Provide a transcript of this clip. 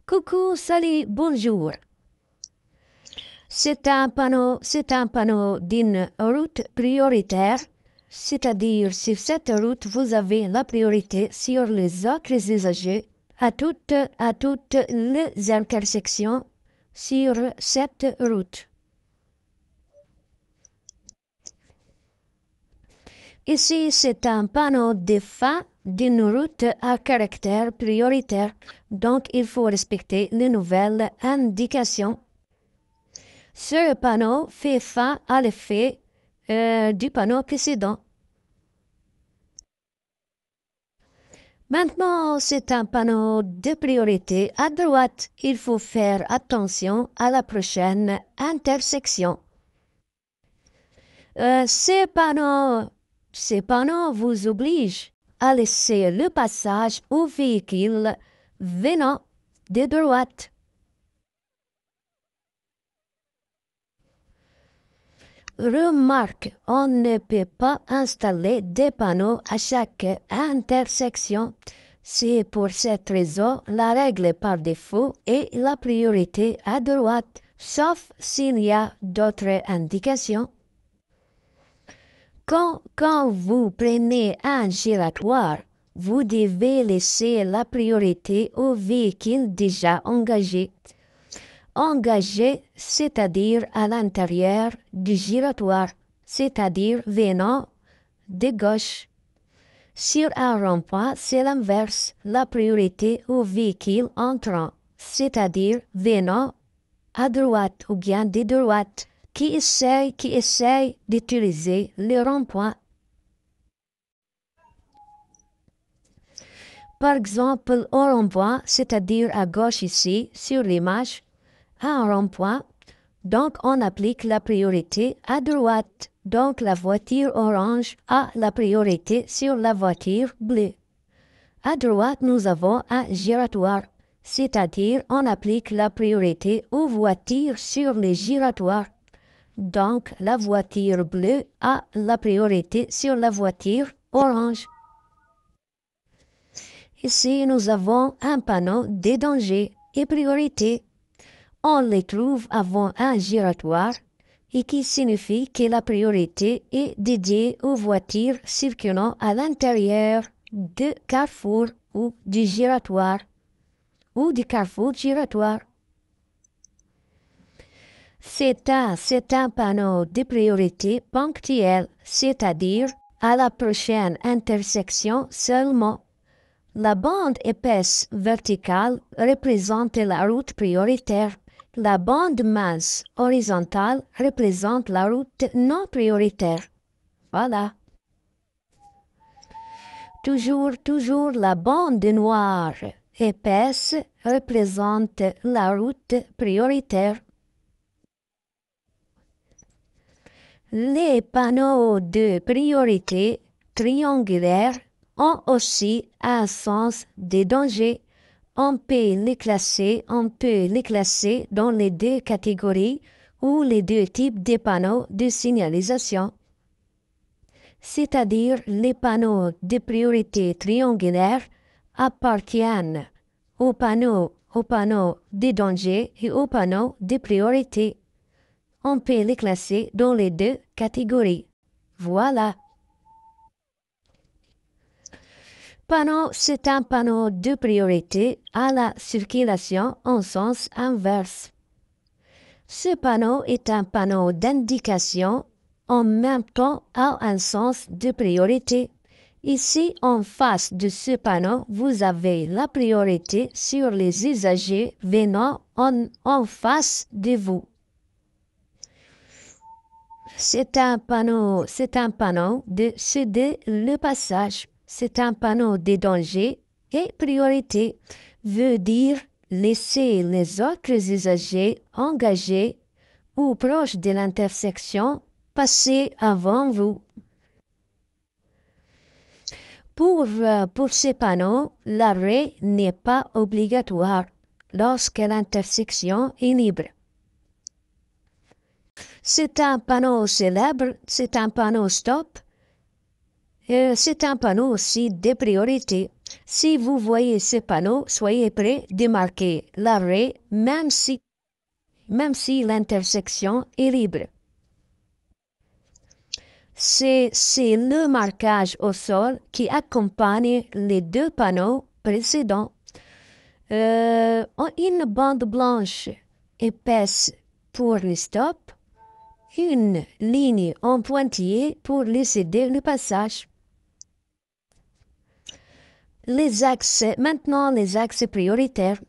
Coucou, salut, bonjour. C'est un panneau d'une route prioritaire, c'est-à-dire sur cette route, vous avez la priorité sur les autres usagers à toutes les intersections sur cette route. Ici, c'est un panneau de fin d'une route à caractère prioritaire, donc il faut respecter les nouvelles indications. Ce panneau fait fin à l'effet du panneau précédent. Maintenant, c'est un panneau de priorité à droite. Il faut faire attention à la prochaine intersection. Ces panneaux vous obligent à laisser le passage aux véhicules venant de droite. Remarque, on ne peut pas installer des panneaux à chaque intersection. C'est pour cette raison la règle par défaut est la priorité à droite, sauf s'il y a d'autres indications. Quand vous prenez un giratoire, vous devez laisser la priorité aux véhicules déjà engagés. Engagé, c'est-à-dire à l'intérieur du giratoire, c'est-à-dire venant de gauche. Sur un rond-point, c'est l'inverse, la priorité aux véhicules entrants, c'est-à-dire venant à droite ou bien de droite, qui essayent d'utiliser le rond-point. Par exemple, au rond-point, c'est-à-dire à gauche ici, sur l'image, un rond-point, donc on applique la priorité à droite. Donc la voiture orange a la priorité sur la voiture bleue. À droite, nous avons un giratoire, c'est-à-dire on applique la priorité aux voitures sur les giratoires. Donc la voiture bleue a la priorité sur la voiture orange. Ici, nous avons un panneau de danger et priorité. On les trouve avant un giratoire et qui signifie que la priorité est dédiée aux voitures circulant à l'intérieur du carrefour ou du giratoire ou du carrefour giratoire. C'est un panneau de priorité ponctuel, c'est-à-dire à la prochaine intersection seulement. La bande épaisse verticale représente la route prioritaire. La bande mince horizontale représente la route non prioritaire. Voilà. Toujours la bande noire épaisse représente la route prioritaire. Les panneaux de priorité triangulaires ont aussi un sens de danger. On peut les classer dans les deux catégories ou les deux types de panneaux de signalisation. C'est-à-dire les panneaux de priorité triangulaire appartiennent aux panneaux de danger et aux panneaux de priorité. On peut les classer dans les deux catégories. Voilà. Panneau, c'est un panneau de priorité à la circulation en sens inverse. Ce panneau est un panneau d'indication en même temps à un sens de priorité. Ici, en face de ce panneau, vous avez la priorité sur les usagers venant en face de vous. C'est un panneau de céder le passage. C'est un panneau de danger et priorité veut dire laisser les autres usagers engagés ou proches de l'intersection passer avant vous. Pour ces panneaux, l'arrêt n'est pas obligatoire lorsque l'intersection est libre. C'est un panneau célèbre, c'est un panneau stop. C'est un panneau aussi de priorité. Si vous voyez ce panneau, soyez prêt de marquer l'arrêt même si l'intersection est libre. C'est le marquage au sol qui accompagne les deux panneaux précédents. Une bande blanche épaisse pour le stop, une ligne en pointillé pour laisser le passage. Maintenant, les axes prioritaires.